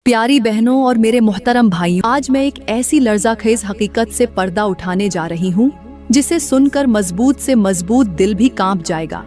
प्यारी बहनों और मेरे मोहतरम भाइयों, आज मैं एक ऐसी लर्ज़ाखेज़ हकीकत से पर्दा उठाने जा रही हूँ जिसे सुनकर मजबूत से मजबूत दिल भी कांप जाएगा।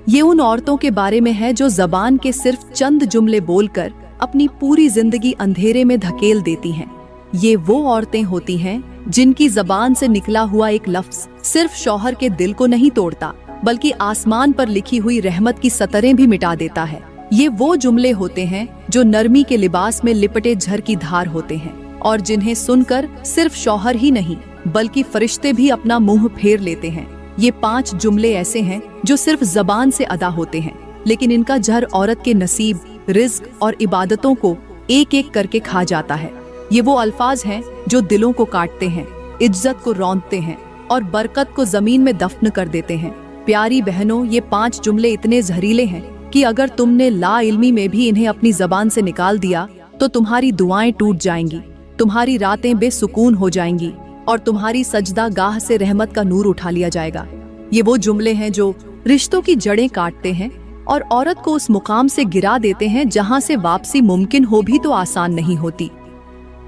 ये उन औरतों के बारे में है जो ज़बान के सिर्फ चंद जुमले बोलकर अपनी पूरी जिंदगी अंधेरे में धकेल देती हैं। ये वो औरतें होती हैं जिनकी ज़बान से निकला हुआ एक लफ्ज़ सिर्फ शौहर के दिल को नहीं तोड़ता, बल्कि आसमान पर लिखी हुई रहमत की सतरें भी मिटा देता है। ये वो जुमले होते हैं जो नरमी के लिबास में लिपटे झर की धार होते हैं और जिन्हें सुनकर सिर्फ शौहर ही नहीं बल्कि फरिश्ते भी अपना मुंह फेर लेते हैं। ये 5 जुमले ऐसे हैं जो सिर्फ ज़बान से अदा होते हैं, लेकिन इनका जहर औरत के नसीब, रिज्क और इबादतों को एक एक करके खा जाता है। ये वो अल्फाज हैं जो दिलों को काटते हैं, इज्जत को रौंदते हैं और बरकत को जमीन में दफन कर देते हैं। प्यारी बहनों, ये 5 जुमले इतने जहरीले हैं कि अगर तुमने ला इल्मी में भी इन्हें अपनी जबान से निकाल दिया तो तुम्हारी दुआएं टूट जाएंगी, तुम्हारी रातें बेसुकून हो जाएंगी और तुम्हारी सजदा गाह से रहमत का नूर उठा लिया जाएगा। ये वो जुमले हैं जो रिश्तों की जड़ें काटते हैं और औरत को उस मुकाम से गिरा देते हैं जहां से वापसी मुमकिन हो भी तो आसान नहीं होती।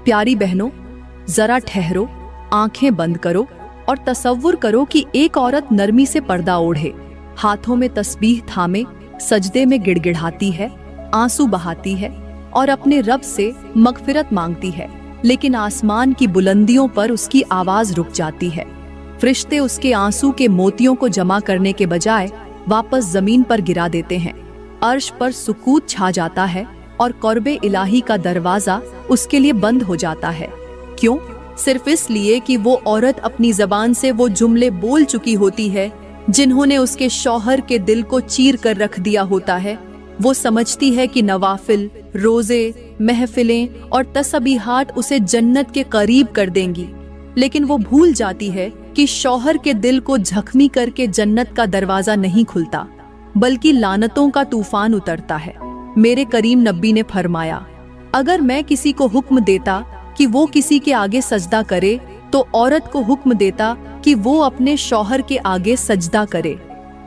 प्यारी बहनों, जरा ठहरो, आंखें बंद करो और तसव्वुर करो कि एक औरत नरमी से पर्दा ओढ़े, हाथों में तस्बीह थामे सजदे में गिड़गिड़ाती है, आंसू बहाती है और अपने रब से मगफिरत मांगती है, लेकिन आसमान की बुलंदियों पर उसकी आवाज रुक जाती है। फरिश्ते उसके आंसू के मोतियों को जमा करने के बजाय वापस जमीन पर गिरा देते हैं। अर्श पर सुकूत छा जाता है और क़ुर्बे इलाही का दरवाजा उसके लिए बंद हो जाता है। क्यों? सिर्फ इसलिए कि वो औरत अपनी जबान से वो जुमले बोल चुकी होती है जिन्होंने उसके शौहर के दिल को चीर कर रख दिया होता है। वो समझती है कि नवाफिल, रोजे, महफिलें और तस्बीहात उसे जन्नत के करीब कर देंगी, लेकिन वो भूल जाती है कि शौहर के दिल को जख्मी करके जन्नत का दरवाजा नहीं खुलता, बल्कि लानतों का तूफान उतरता है। मेरे करीम नबी ने फरमाया, अगर मैं किसी को हुक्म देता कि वो किसी के आगे सजदा करे तो औरत को हुक्म देता कि वो अपने शौहर के आगे सजदा करे।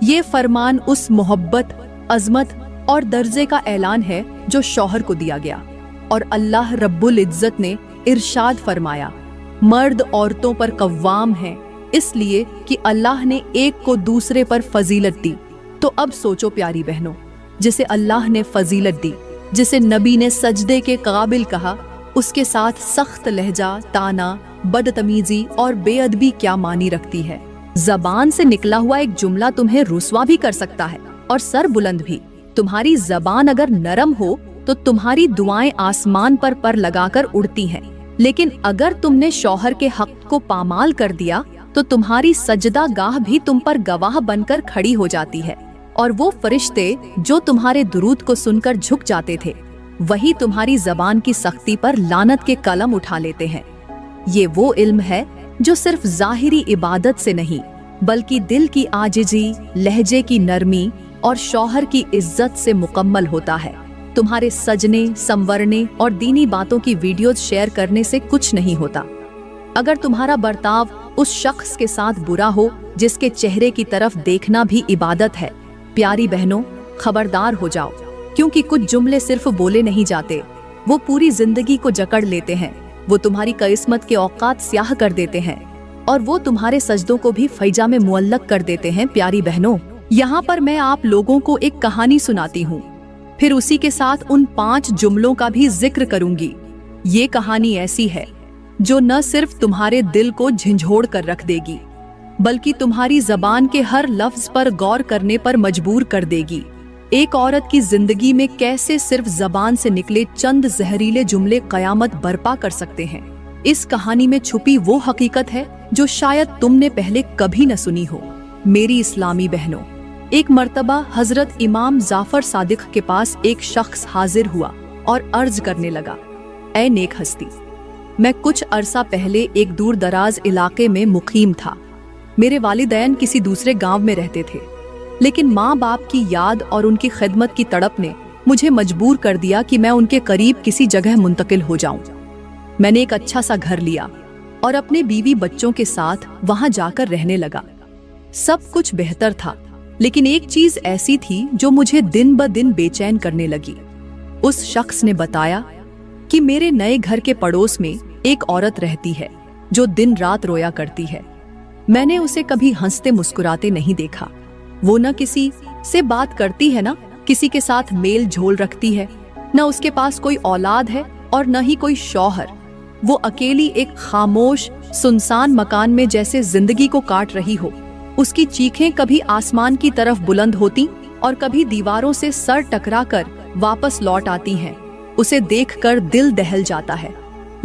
ये फरमान उस मोहब्बत, अजमत और दर्जे का ऐलान है जो शौहर को दिया गया। और अल्लाह रब्बुल इज्जत ने इरशाद फरमाया, मर्द औरतों पर कव्वाम हैं, इसलिए कि अल्लाह ने एक को दूसरे पर फजीलत दी। तो अब सोचो प्यारी बहनों, जिसे अल्लाह ने फजीलत दी, जिसे नबी ने सजदे के काबिल कहा, उसके साथ सख्त लहजा, ताना, बदतमीजी और बेअदबी क्या मानी रखती है। जबान से निकला हुआ एक जुमला तुम्हें रुस्वा भी कर सकता है और सर बुलंद भी। तुम्हारी जबान अगर नरम हो तो तुम्हारी दुआएं आसमान पर लगाकर उड़ती हैं, लेकिन अगर तुमने शौहर के हक को पामाल कर दिया तो तुम्हारी सजदा गाह भी तुम पर गवाह बनकर खड़ी हो जाती है। और वो फरिश्ते जो तुम्हारे दुरूद को सुनकर झुक जाते थे, वही तुम्हारी जबान की सख्ती पर लानत के कलम उठा लेते हैं। ये वो इल्म है जो सिर्फ जाहिरी इबादत से नहीं बल्कि दिल की आजिजी, लहजे की नरमी और शौहर की इज्जत से मुकम्मल होता है। तुम्हारे सजने, संवरने और दीनी बातों की वीडियोज शेयर करने से कुछ नहीं होता। अगर तुम्हारा बर्ताव उस शख्स के साथ बुरा हो जिसके चेहरे की तरफ देखना भी इबादत है, प्यारी बहनों खबरदार हो जाओ, क्योंकि कुछ जुमले सिर्फ बोले नहीं जाते, वो पूरी जिंदगी को जकड़ लेते हैं। वो तुम्हारी किस्मत के औकात स्याह कर देते हैं और वो तुम्हारे सजदों को भी फैजा में मुअल्लक कर देते हैं। प्यारी बहनों, यहाँ पर मैं आप लोगों को एक कहानी सुनाती हूँ, फिर उसी के साथ उन 5 जुमलों का भी जिक्र करूंगी। ये कहानी ऐसी है जो न सिर्फ तुम्हारे दिल को झंझोड़ कर रख देगी, बल्कि तुम्हारी जबान के हर लफ्ज पर गौर करने पर मजबूर कर देगी। एक औरत की जिंदगी में कैसे सिर्फ जबान से निकले चंद जहरीले जुमले कयामत बर्पा कर सकते हैं। इस कहानी में छुपी वो हकीकत है जो शायद तुमने पहले कभी न सुनी हो। मेरी इस्लामी बहनों, एक मर्तबा हजरत इमाम जाफर सादिक के पास एक शख्स हाजिर हुआ और अर्ज करने लगा, ऐ नेक हस्ती, मैं कुछ अरसा पहले एक दूर दराज इलाके में मुकीम था। मेरे वालिदैन किसी दूसरे गांव में रहते थे, लेकिन माँ बाप की याद और उनकी खिदमत की तड़प ने मुझे मजबूर कर दिया कि मैं उनके करीब किसी जगह मुंतकिल हो जाऊं। मैंने एक अच्छा सा घर लिया और अपने बीवी बच्चों के साथ वहां जाकर रहने लगा। सब कुछ बेहतर था, लेकिन एक चीज ऐसी थी जो मुझे दिन ब दिन बेचैन करने लगी। उस शख्स ने बताया, कि मेरे नए घर के पड़ोस में एक औरत रहती है जो दिन रात रोया करती है। मैंने उसे कभी हंसते मुस्कुराते नहीं देखा। वो न किसी से बात करती है, ना किसी के साथ मेल झोल रखती है, न उसके पास कोई औलाद है और न ही कोई शौहर। वो अकेली एक खामोश सुनसान मकान में जैसे जिंदगी को काट रही हो। उसकी चीखें कभी आसमान की तरफ बुलंद होती और कभी दीवारों से सर टकराकर वापस लौट आती हैं। उसे देखकर दिल दहल जाता है,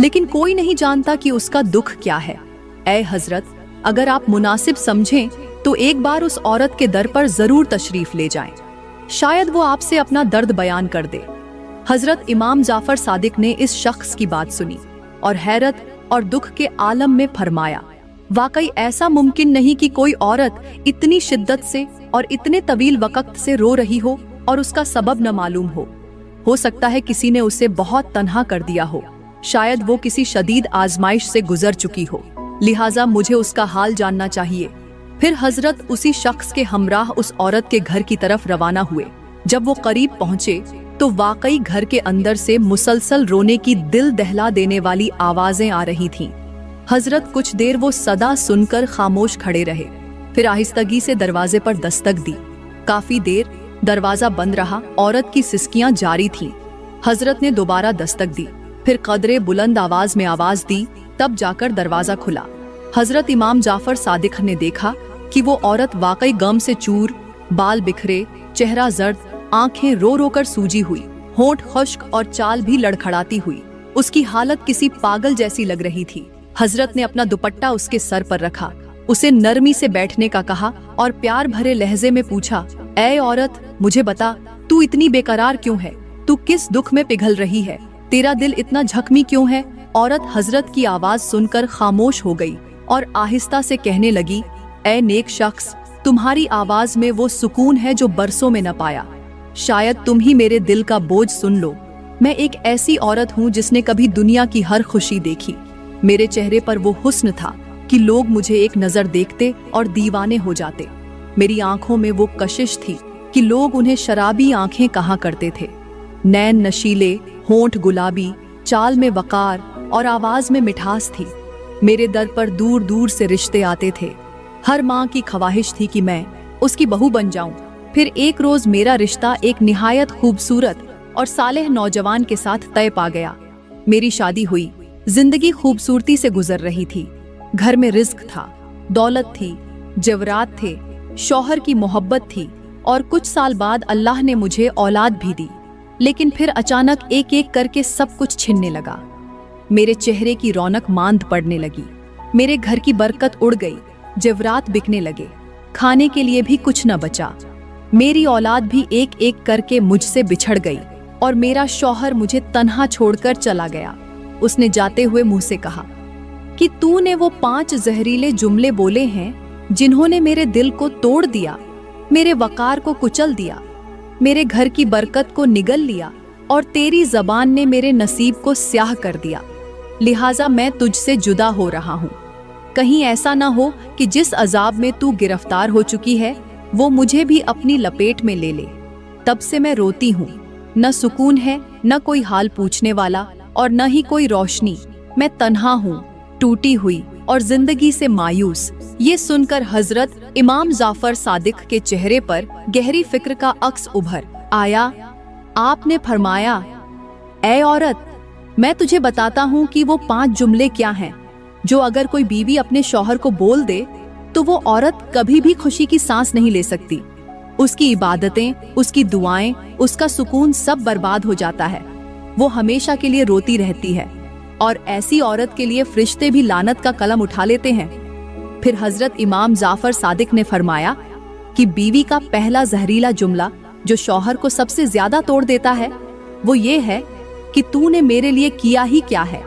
लेकिन कोई नहीं जानता कि उसका दुख क्या है। ऐ हजरत, अगर आप मुनासिब समझें तो एक बार उस औरत के दर पर जरूर तशरीफ ले जाएं। शायद वो आपसे अपना दर्द बयान कर दे। हजरत इमाम जाफर सादिक ने इस शख्स की बात सुनी और हैरत और दुख के आलम में फरमाया, वाकई ऐसा मुमकिन नहीं कि कोई औरत इतनी शिद्दत से और इतने तवील वक्त से रो रही हो और उसका सबब न मालूम हो सकता है किसी ने उसे बहुत तन्हा कर दिया हो। शायद वो किसी शदीद आजमाइश से गुजर चुकी हो, लिहाजा मुझे उसका हाल जानना चाहिए। फिर हजरत उसी शख्स के हमराह उस औरत के घर की तरफ रवाना हुए। जब वो करीब पहुंचे तो वाकई घर के अंदर से मुसलसल रोने की दिल दहला देने वाली आवाजें आ रही थीं। हजरत कुछ देर वो सदा सुनकर खामोश खड़े रहे, फिर आहिस्तगी से दरवाजे पर दस्तक दी। काफी देर दरवाजा बंद रहा, औरत की सिसकियां जारी थीं। हजरत ने दोबारा दस्तक दी, फिर कदरे बुलंद आवाज में आवाज दी, तब जाकर दरवाजा खुला। हजरत इमाम जाफर सादिक ने देखा कि वो औरत वाकई गम से चूर, बाल बिखरे, चेहरा जर्द, आंखें रो रो कर सूजी हुई, होंठ खुश्क और चाल भी लड़खड़ाती हुई। उसकी हालत किसी पागल जैसी लग रही थी। हजरत ने अपना दुपट्टा उसके सर पर रखा, उसे नरमी से बैठने का कहा और प्यार भरे लहजे में पूछा, ऐ औरत, मुझे बता, तू इतनी बेकरार क्यों है? तू किस दुख में पिघल रही है? तेरा दिल इतना जख्मी क्यों है? औरत हजरत की आवाज सुनकर खामोश हो गई और आहिस्ता से कहने लगी, ऐ नेक शख्स, तुम्हारी आवाज में वो सुकून है जो बरसों में न पाया। शायद तुम ही मेरे दिल का बोझ सुन लो। मैं एक ऐसी औरत हूँ जिसने कभी दुनिया की हर खुशी देखी। मेरे चेहरे पर वो हुस्न था कि लोग मुझे एक नजर देखते और दीवाने हो जाते। मेरी आंखों में वो कशिश थी कि लोग उन्हें शराबी आंखें कहा करते थे। नैन नशीले, होंठ गुलाबी, चाल में वकार और आवाज में मिठास थी। मेरे दर पर दूर दूर से रिश्ते आते थे। हर माँ की ख्वाहिश थी कि मैं उसकी बहू बन जाऊं। फिर एक रोज मेरा रिश्ता एक निहायत खूबसूरत और सालेह नौजवान के साथ तय पा गया। मेरी शादी हुई। जिंदगी खूबसूरती से गुजर रही थी। घर में रिज्क था, दौलत थी, जेवरात थे, शौहर की मोहब्बत थी और कुछ साल बाद अल्लाह ने मुझे औलाद भी दी। लेकिन फिर अचानक एक एक करके सब कुछ छिनने लगा। मेरे चेहरे की रौनक मांद पड़ने लगी। मेरे घर की बरकत उड़ गई, जेवरात बिकने लगे, खाने के लिए भी कुछ न बचा। मेरी औलाद भी एक एक करके मुझसे बिछड़ गई और मेरा शौहर मुझे तन्हा छोड़कर चला गया। उसने जाते हुए मुंह से कहा कि तूने वो 5 जहरीले जुमले बोले हैं जिन्होंने मेरे दिल को तोड़ दिया, मेरे वकार को कुचल दिया, मेरे घर की बरकत को निगल लिया और तेरी जबान ने मेरे नसीब को स्याह कर दिया। लिहाजा मैं तुझसे जुदा हो रहा हूँ। कहीं ऐसा ना हो कि जिस अजाब में तू गिरफ्तार हो चुकी है वो मुझे भी अपनी लपेट में ले ले। तब से मैं रोती हूँ, न सुकून है, न कोई हाल पूछने वाला और न ही कोई रोशनी। मैं तन्हा हूँ, टूटी हुई और जिंदगी से मायूस। ये सुनकर हजरत इमाम जाफर सादिक के चेहरे पर गहरी फिक्र का अक्स उभर आया। आपने फरमाया, ऐ औरत, मैं तुझे बताता हूँ कि वो 5 जुमले क्या हैं जो अगर कोई बीवी अपने शौहर को बोल दे तो वो औरत कभी भी खुशी की सांस नहीं ले सकती। उसकी इबादतें, उसकी दुआएं, उसका सुकून सब बर्बाद हो जाता है। वो हमेशा के लिए रोती रहती है और ऐसी औरत के लिए फरिश्ते भी लानत का कलम उठा लेते हैं। फिर हजरत इमाम जाफर सादिक ने फरमाया कि बीवी का पहला जहरीला जुमला जो शौहर को सबसे ज्यादा तोड़ देता है वो ये है कि तूने मेरे लिए किया ही क्या है।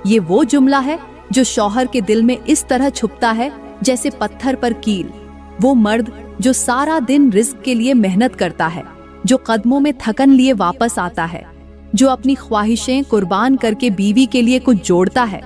ये वो जुमला है जो शौहर के दिल में इस तरह छुपता है जैसे पत्थर पर कील। वो मर्द जो सारा दिन रिज्क के लिए मेहनत करता है, जो कदमों में थकन लिए वापस आता है, जो अपनी ख्वाहिशें कुर्बान करके बीवी के लिए कुछ जोड़ता है,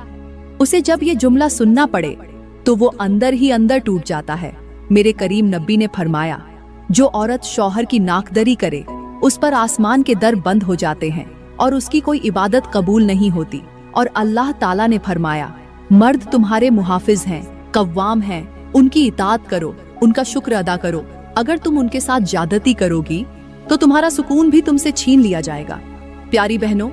उसे जब ये जुमला सुनना पड़े तो वो अंदर ही अंदर टूट जाता है। मेरे करीम नबी ने फरमाया, जो औरत शौहर की नाकदरी करे उस पर आसमान के दर बंद हो जाते हैं। और उसकी कोई इबादत कबूल नहीं होती। और अल्लाह ताला ने फरमाया, मर्द तुम्हारे मुहाफिज हैं, कव्वाम हैं, उनकी इताअत करो, उनका शुक्र अदा करो। अगर तुम उनके साथ ज्यादती करोगी तो तुम्हारा सुकून भी तुमसे छीन लिया जाएगा। प्यारी बहनों,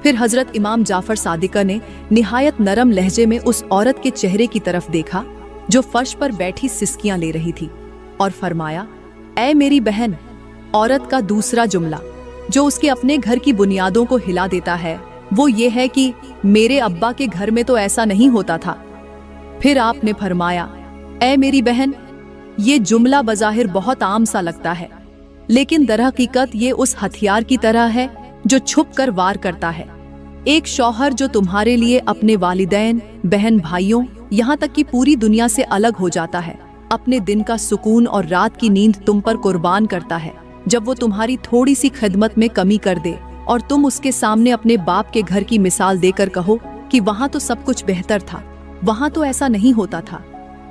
फिर हजरत इमाम जाफर सादिक ने निहायत नरम लहजे में उस औरत के चेहरे की तरफ देखा जो फर्श पर बैठी सिसकियां ले रही थी, और फरमाया, ऐ मेरी बहन। औरत का दूसरा जुमला जो उसके अपने घर की बुनियादों को हिला देता है वो ये है कि मेरे अब्बा के घर में तो ऐसा नहीं होता था। फिर आपने फरमाया, ऐ मेरी बहन। ये जुमला बज़ाहिर बहुत आम सा लगता है, लेकिन दरहकीकत ये उस हथियार की तरह है जो छुप कर वार करता है। एक शौहर जो तुम्हारे लिए अपने वालिदैन, बहन भाइयों, यहाँ तक कि पूरी दुनिया से अलग हो जाता है, अपने दिन का सुकून और रात की नींद तुम पर कुर्बान करता है, जब वो तुम्हारी थोड़ी सी खिदमत में कमी कर दे और तुम उसके सामने अपने बाप के घर की मिसाल देकर कहो कि वहाँ तो सब कुछ बेहतर था, वहाँ तो ऐसा नहीं होता था,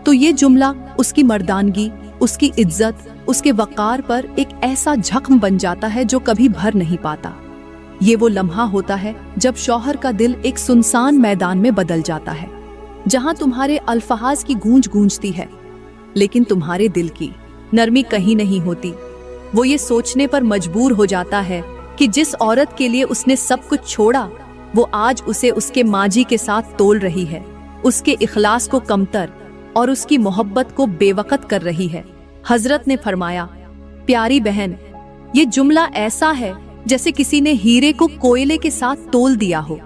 तो ये जुमला उसकी मर्दानगी, उसकी इज्जत, उसके वक़ार पर एक ऐसा जख्म बन जाता है जो कभी भर नहीं पाता। ये वो लम्हा होता है जब शौहर का दिल एक सुनसान मैदान में बदल जाता है, जहाँ तुम्हारे अल्फाज की गूंज गूंजती है, लेकिन तुम्हारे दिल की नरमी कहीं नहीं होती। वो ये सोचने पर मजबूर हो जाता है कि जिस औरत के लिए उसने सब कुछ छोड़ा, वो आज उसे उसके माजी के साथ तोल रही है, उसके इखलास को कमतर और उसकी मोहब्बत को बेवकत कर रही है। हजरत ने फरमाया, प्यारी बहन, ये जुमला ऐसा है जैसे किसी ने हीरे को कोयले के साथ तोल दिया हो।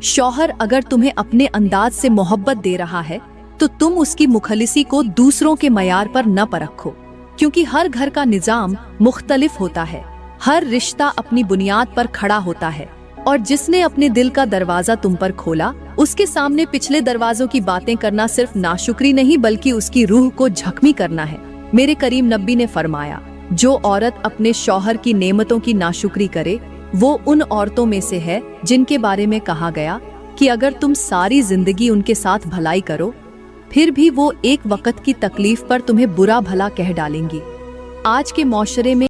शौहर अगर तुम्हें अपने अंदाज से मोहब्बत दे रहा है तो तुम उसकी मुखलिसी को दूसरों के मयार पर न परखो, क्योंकि हर घर का निजाम मुख्तलिफ होता है, हर रिश्ता अपनी बुनियाद पर खड़ा होता है, और जिसने अपने दिल का दरवाजा तुम पर खोला, उसके सामने पिछले दरवाजों की बातें करना सिर्फ नाशुक्री नहीं बल्कि उसकी रूह को जख्मी करना है। मेरे करीम नबी ने फरमाया, जो औरत अपने शौहर की नेमतों की नाशुक्री करे वो उन औरतों में से है जिनके बारे में कहा गया कि अगर तुम सारी जिंदगी उनके साथ भलाई करो फिर भी वो एक वक्त की तकलीफ पर तुम्हें बुरा भला कह डालेंगी। आज के मौशरे में